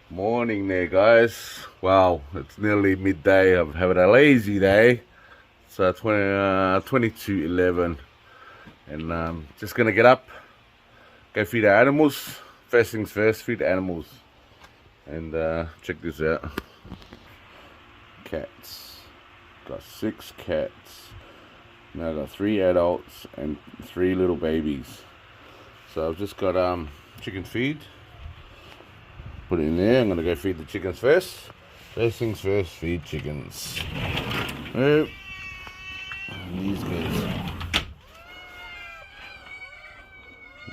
Morning there, guys. Wow, it's nearly midday. I'm having a lazy day. It's 22:11, and just gonna get up, go feed the animals. First things first, feed the animals. And check this out. Cats. Got 6 cats. Now I got 3 adults and 3 little babies. So I've just got chicken feed. Put it in there. I'm gonna go feed the chickens first. First things first, feed chickens. Oh, these guys.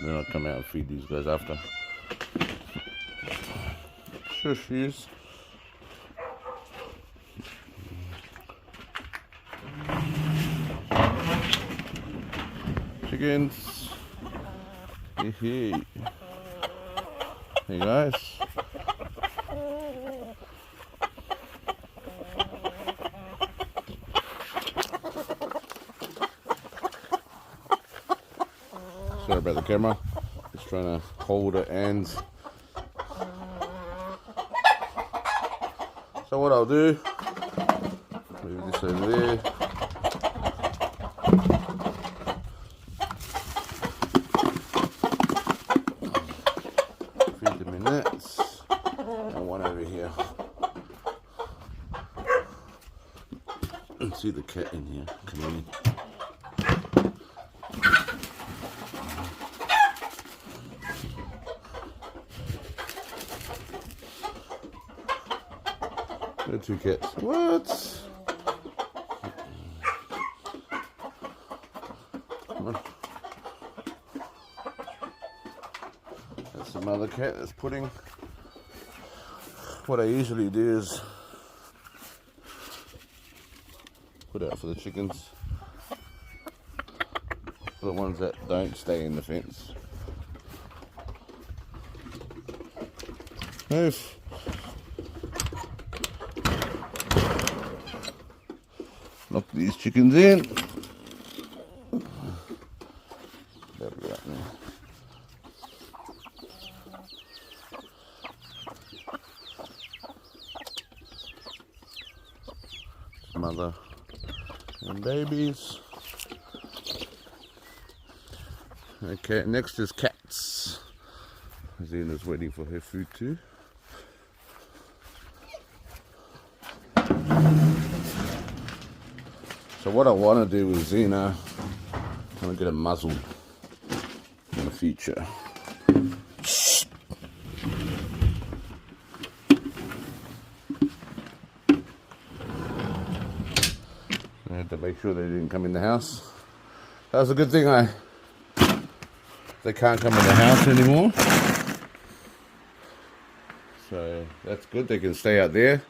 Then I'll come out and feed these guys after. Shush, yes. Chickens. Hey, hey guys. Sorry about the camera. Just trying to hold it and. So what I'll do, move this over there. Feed them in that. And one over here. And see the cat in here. Come in. There are 2 cats. What? Come on. That's some other cat that's putting. What I usually do is put out for the chickens, for the ones that don't stay in the fence. Move. Knock these chickens in. That'll be right now. Mother and babies. Okay, next is cats. Zena's waiting for her food too. So what I want to do with Xena, I want to get a muzzle in the future. I had to make sure they didn't come in the house. That was a good thing they can't come in the house anymore. So that's good, they can stay out there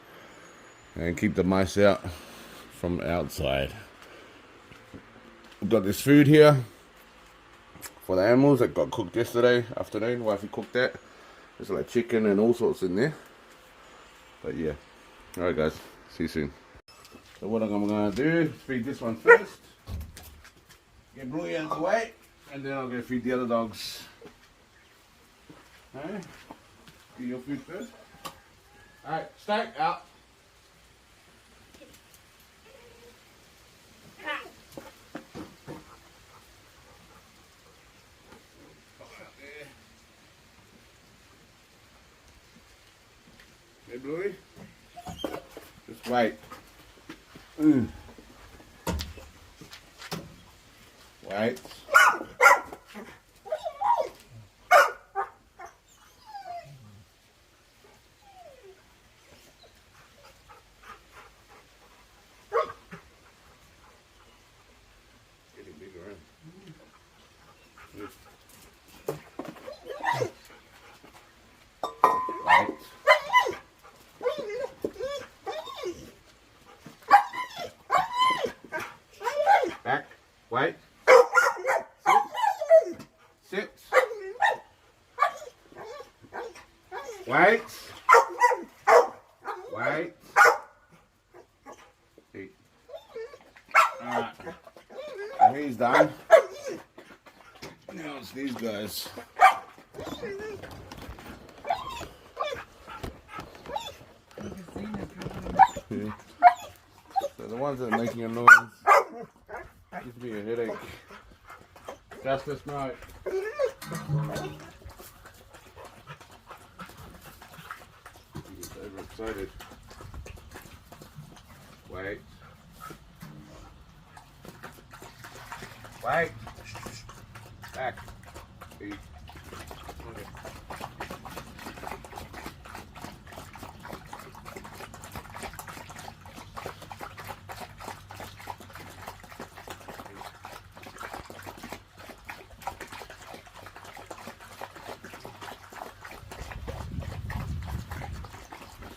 and keep the mice out from outside. We've got this food here for the animals that got cooked yesterday afternoon. Wifey cooked that. There's like chicken and all sorts in there. But yeah. Alright guys, see you soon. So what I'm going to do is feed this one first. Get Bluey out of the way. And then I'll go feed the other dogs. Alright. Get your food first. Alright, stay out. Hey, Bluey. Just wait. Wait. Getting bigger, huh? Back. Wait. Sit. Wait. Wait. Hey. Alright. So he's done. Now it's these guys. ones that are making a noise gives me a headache. Justice, no. He's overexcited. Wait. Wait. Back. Eat. Okay.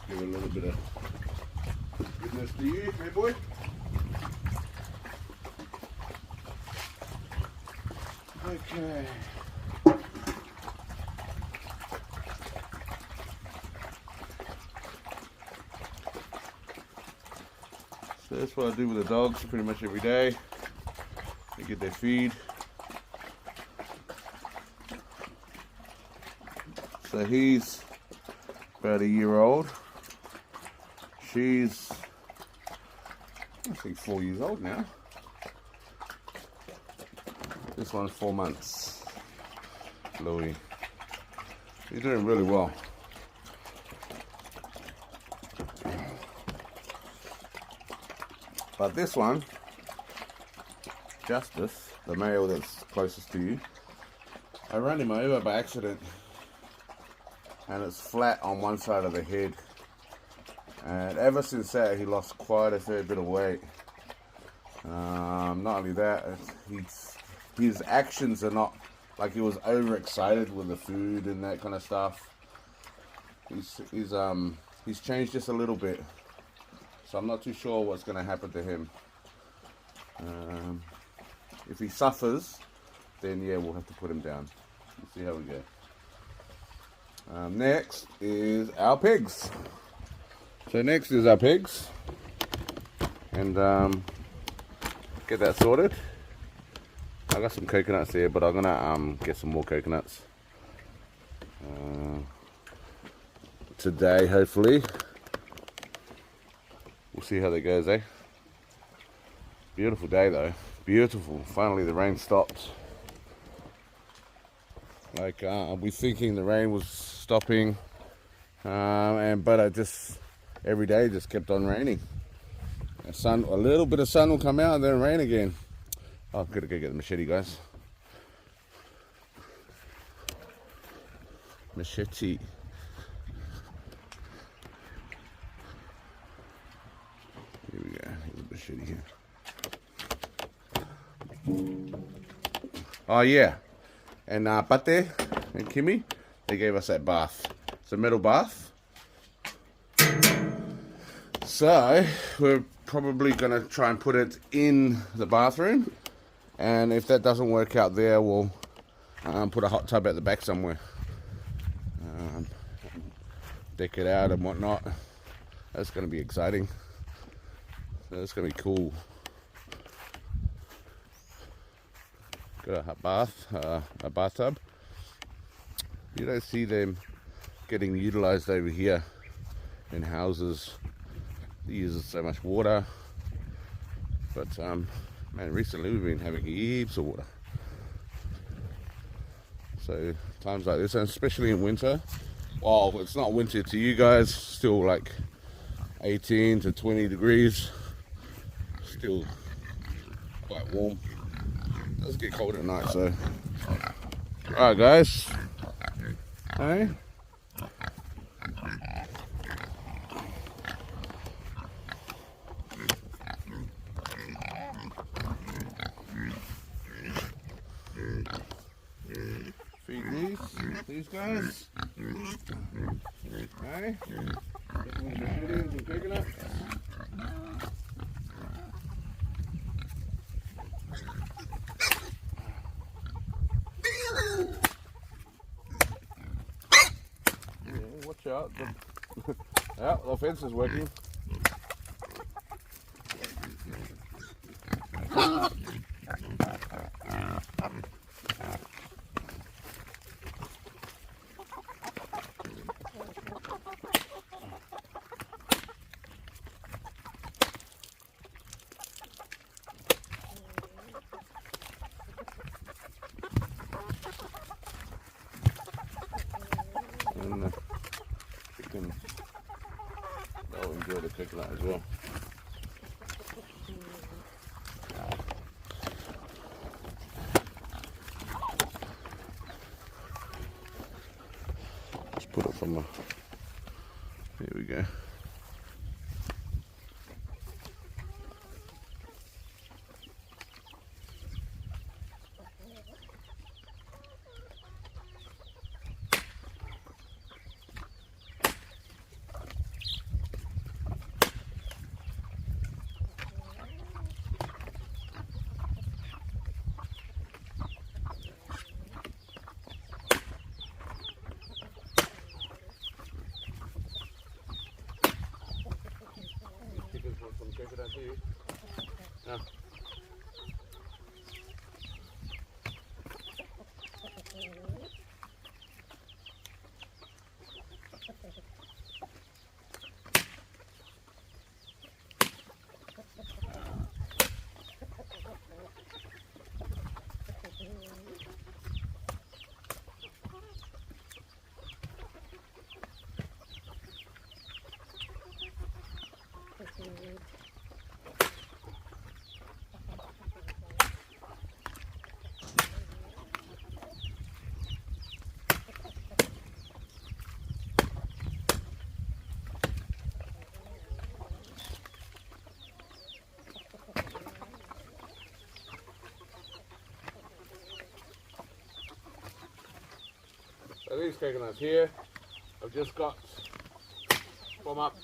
Give it a little bit of goodness to you, hey boy. Okay. So that's what I do with the dogs pretty much every day. They get their feed. So he's about a year old. She's, I think, 4 years old now. This one's 4 months. Louie. He's doing really well. But this one, Justice, the male that's closest to you, I ran him over by accident. And it's flat on one side of the head. And ever since that, he lost quite a fair bit of weight. Not only that, his actions are not like he was overexcited with the food and that kind of stuff. He's changed just a little bit, so I'm not too sure what's going to happen to him. If he suffers, then yeah, we'll have to put him down. We'll see how we go. Next is our pigs. So next is our pigs, and get that sorted. I got some coconuts there, but I'm gonna get some more coconuts today, hopefully. We'll see how that goes, eh? Beautiful day though, beautiful. Finally the rain stopped. Like we're thinking the rain was stopping, but I just every day just kept on raining. A little bit of sun will come out and then rain again. Oh, I've got to go get the machete, guys. Machete. Here we go. Here's a machete here. Oh yeah, and Pate and Kimmy, they gave us that bath. It's a metal bath. So we're probably going to try and put it in the bathroom, and if that doesn't work out there, we'll put a hot tub at the back somewhere, deck it out and whatnot. That's going to be exciting. That's going to be cool. Got a hot bath, a bathtub. You don't see them getting utilized over here in houses. It uses so much water, but man, recently we've been having heaps of water. So times like this, and especially in winter, well, it's not winter to you guys, still like 18 to 20 degrees, still quite warm. It does get cold at night, so alright guys, hey. Feed these guys. Hey, some coconuts. Yeah, watch out. The fence is working. so they'll enjoy the coconut as well. Let's put it from the, there we go. Some coconut too. No. So these coconuts here, I've just got from up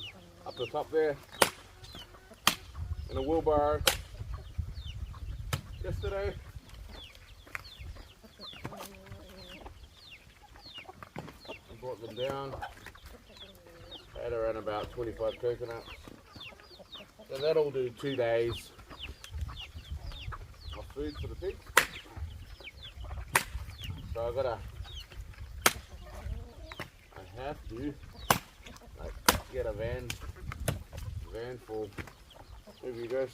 the top there in a wheelbarrow yesterday. I brought them down, had around about 25 coconuts. So that'll do 2 days of food for the pigs. So I have to get a van full. There you go.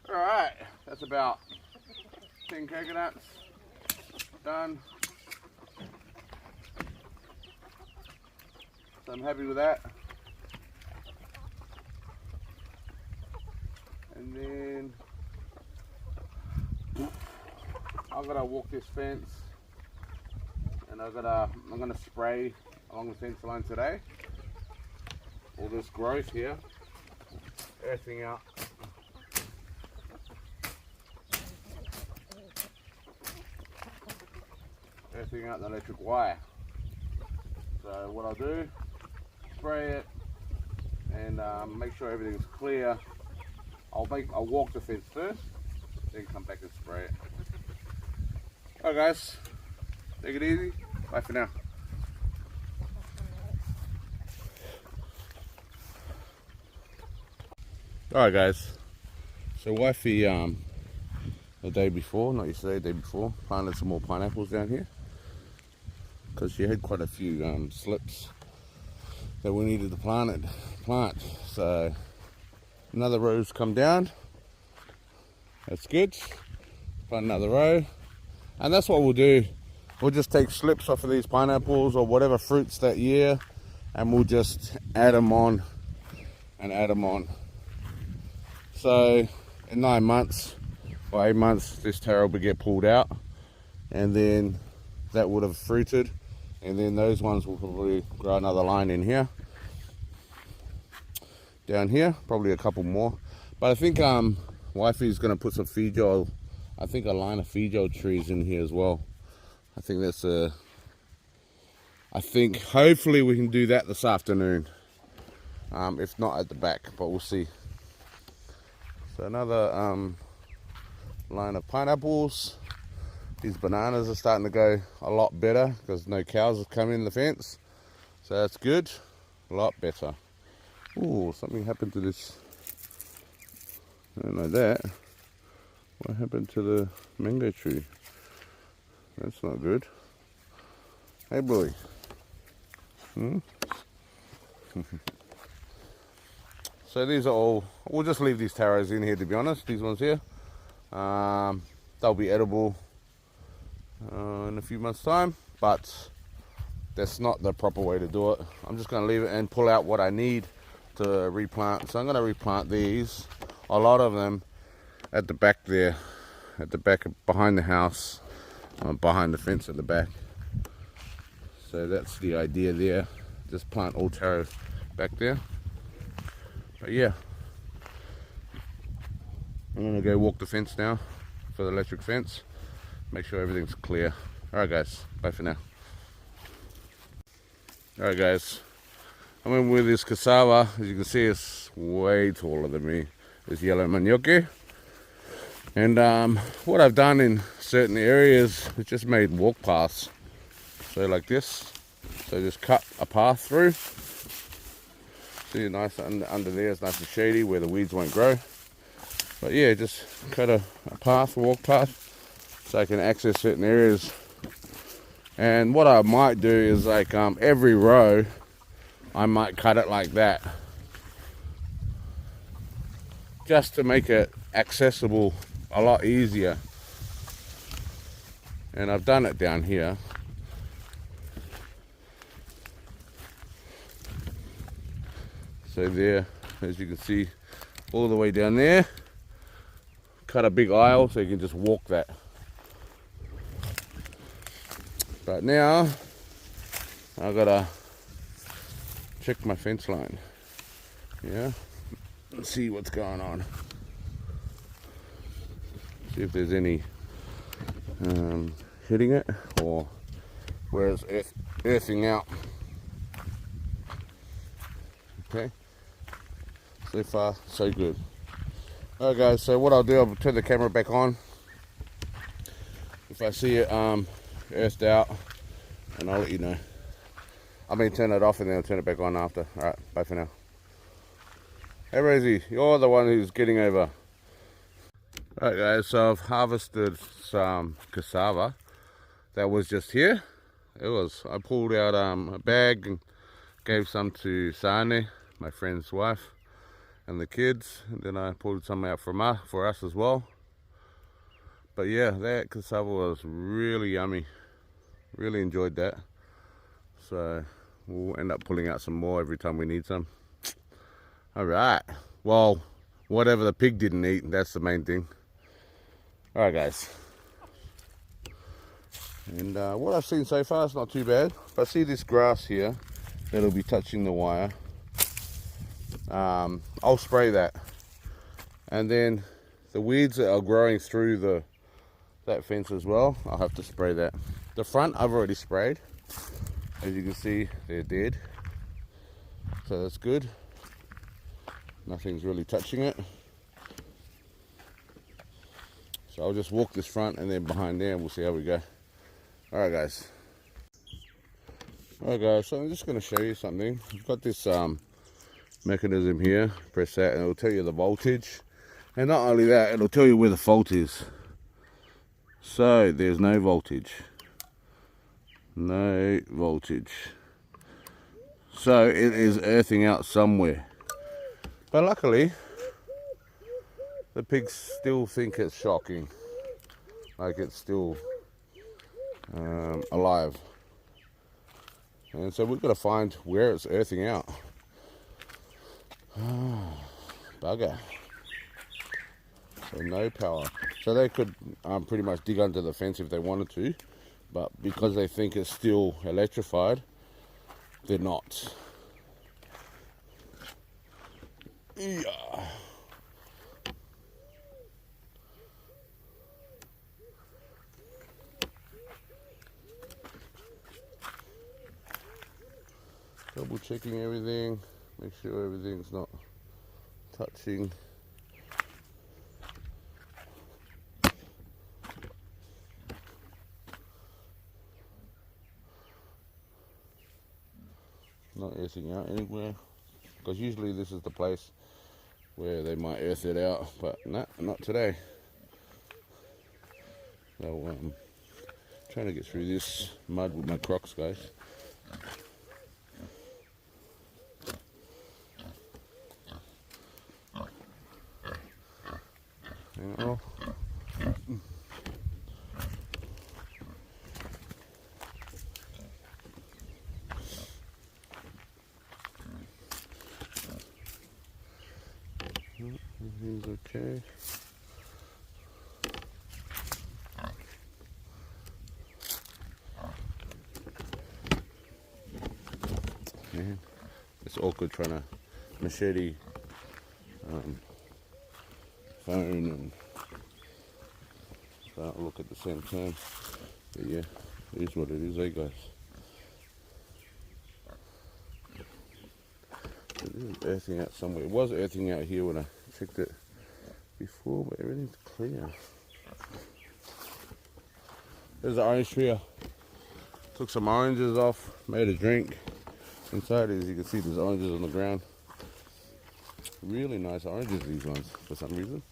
Alright, that's about 10 coconuts done. So I'm happy with that. And then I've got to walk this fence, and I'm gonna spray along the fence line today. All this growth here, earthing out. Earthing out the electric wire. So what I'll do, spray it and make sure everything's clear. I'll walk the fence first, then come back and spray it. Alright guys, take it easy. Bye for now. Alright guys, so wifey the day before, not yesterday, the day before, planted some more pineapples down here because she had quite a few slips that we needed to plant. So another row's come down. That's good. Plant another row, and that's what we'll do. We'll just take slips off of these pineapples or whatever fruits that year, and we'll just add them on and add them on. So in 9 months or 8 months, this taro will get pulled out, and then that would have fruited, and then those ones will probably grow another line in here, down here, probably a couple more. But I think wifey's going to put some a line of feijoa trees in here as well. I think that's I think hopefully we can do that this afternoon. If not at the back, but we'll see. So another line of pineapples. These bananas are starting to go a lot better because no cows have come in the fence. So that's good. A lot better. Oh, something happened to this. I don't know that. What happened to the mango tree? That's not good. Hey, boy. So these are all, we'll just leave these taros in here, to be honest, these ones here. They'll be edible in a few months' time, but that's not the proper way to do it. I'm just going to leave it and pull out what I need to replant. So I'm going to replant these, a lot of them, at the back there, at the back behind the house, behind the fence at the back. So that's the idea there. Just plant all taro back there. But yeah, I'm gonna go walk the fence now for the electric fence. Make sure everything's clear. Alright guys, bye for now. Alright guys, I'm in with this cassava. As you can see, it's way taller than me. This yellow manioke. And what I've done in certain areas is just made walk paths. So like this. So just cut a path through. See, nice under there, it's nice and shady where the weeds won't grow. But yeah, just cut a path, walk path, so I can access certain areas. And what I might do is like every row, I might cut it like that, just to make it accessible a lot easier. And I've done it down here. So there, as you can see, all the way down there, cut a big aisle so you can just walk that. But now, I've got to check my fence line, yeah, and see what's going on. See if there's any hitting it or where it's earthing out. Okay. So far, so good. Alright guys, so what I'll do, I'll turn the camera back on if I see it earthed out, and I'll let you know. I mean, turn it off and then I'll turn it back on after. Alright, bye for now. Hey Rosie, you're the one who's getting over. Alright guys, so I've harvested some cassava that was just here. I pulled out a bag and gave some to Sane, my friend's wife, and the kids, and then I pulled some out for us as well. But yeah, that cassava was really yummy. Really enjoyed that. So we'll end up pulling out some more every time we need some. Alright, well, whatever the pig didn't eat, that's the main thing. Alright guys, and what I've seen so far is not too bad. If I see this grass here that'll be touching the wire, I'll spray that. And then the weeds that are growing through that fence as well, I'll have to spray that. The front I've already sprayed. As you can see, they're dead, so that's good. Nothing's really touching it. So I'll just walk this front and then behind there and we'll see how we go. Alright guys. Alright guys, so I'm just going to show you something. I've got this mechanism here. Press that and it'll tell you the voltage. And not only that, it'll tell you where the fault is. So there's no voltage. No voltage. So it is earthing out somewhere. But luckily, the pigs still think it's shocking. Like it's still alive. And so we've got to find where it's earthing out. Bugger. So no power. So they could pretty much dig under the fence if they wanted to. But because they think it's still electrified, they're not. Yeah. Double checking everything, make sure everything's not touching. Not earthing out anywhere, because usually this is the place where they might earth it out, but nah, not today. So trying to get through this mud with my Crocs, guys. Hang on. Everything's okay. Man, it's awkward trying to machete phone and look at the same time. But yeah, it is what it is, eh guys? It is earthing out somewhere. It was earthing out here when I checked it before, but everything's clear. There's the orange tree. Took some oranges off, made a drink. Inside, as you can see, there's oranges on the ground. Really nice oranges, these ones, for some reason.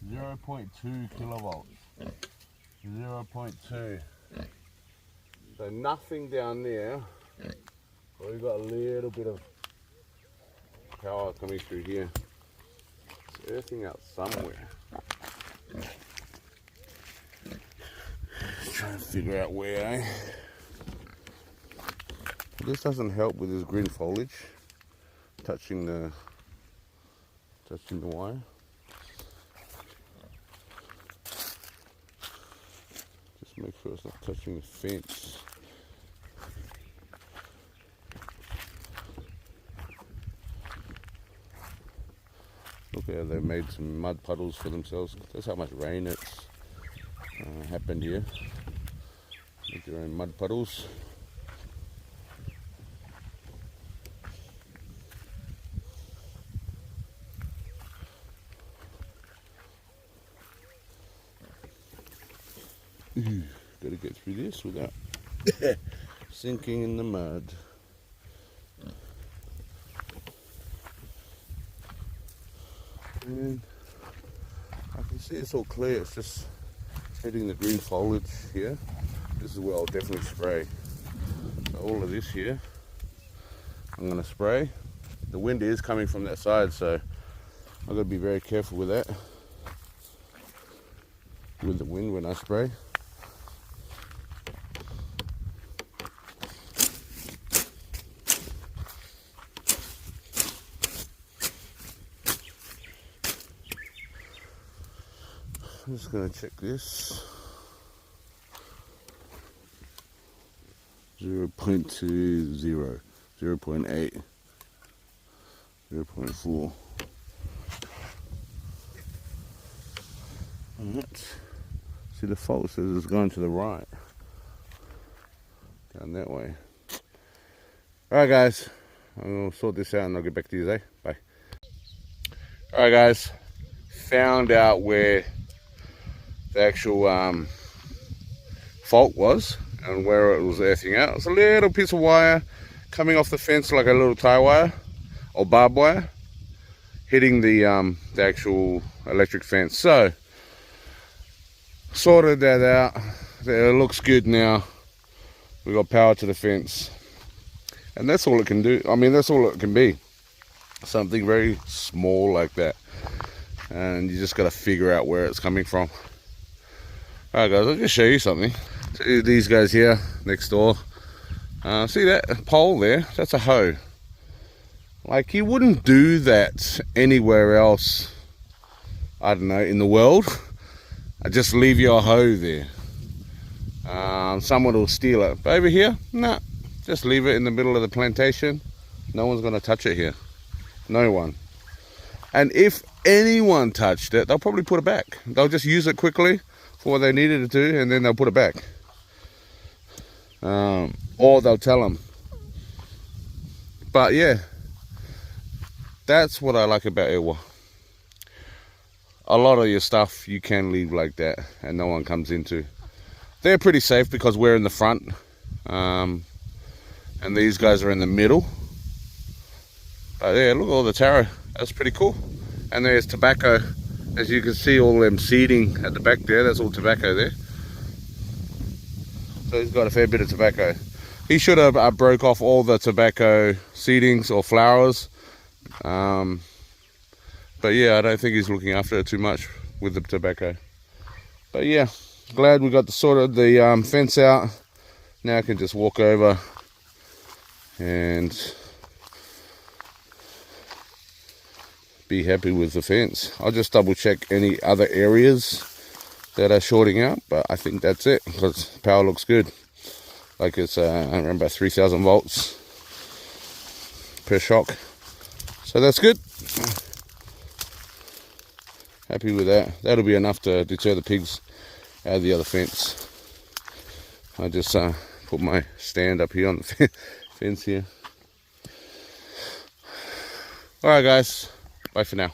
0.2 kilovolts. 0.2. So nothing down there. Well, we've got a little bit of power coming through here. It's earthing out somewhere. Trying to figure out where, eh? This doesn't help with this green foliage touching the wire. Just make sure it's not touching the fence. Look how they've made some mud puddles for themselves. That's how much rain it's happened here. Make your own mud puddles. Gotta get through this without sinking in the mud. And I can see it's all clear, it's just hitting the green foliage here. This is where I'll definitely spray. So all of this here, I'm gonna spray. The wind is coming from that side, so I've got to be very careful with that. With the wind when I spray. I'm just going to check this. 0.20, 0.8, 0.4. Alright. See, the fault says it's going to the right. Down that way. Alright guys, I'm going to sort this out and I'll get back to you, eh? Bye. Alright guys, found out where the actual fault was and where it was earthing out. It's a little piece of wire coming off the fence, like a little tie wire or barbed wire, hitting the actual electric fence. So sorted that out. It looks good now. We got power to the fence, and that's all it can do. I mean, that's all it can be. Something very small like that, and you just got to figure out where it's coming from. Alright guys, I'll just show you something. See these guys here next door. See that pole there? That's a hoe. Like, you wouldn't do that anywhere else, I don't know, in the world. Just leave your hoe there. Someone will steal it. But over here, nah, Just leave it in the middle of the plantation. No one's going to touch it here. No one. And if anyone touched it, they'll probably put it back. They'll just use it quickly for what they needed it to, and then they'll put it back. Or they'll tell them. But yeah, that's what I like about Eua. A lot of your stuff you can leave like that and no one comes into. They're pretty safe because we're in the front, and these guys are in the middle. But yeah, look at all the taro. That's pretty cool. And there's tobacco. As you can see, all them seeding at the back there, that's all tobacco there. So he's got a fair bit of tobacco. He should have broke off all the tobacco seedings or flowers. But yeah, I don't think he's looking after it too much with the tobacco. But yeah, glad we got sorted the fence out. Now I can just walk over and be happy with the fence. I'll just double check any other areas that are shorting out, but I think that's it because power looks good. Like it's I remember 3,000 volts per shock, so that's good. Happy with that. That'll be enough to deter the pigs out of the other fence. I just put my stand up here on the fence here. Alright guys, bye for now.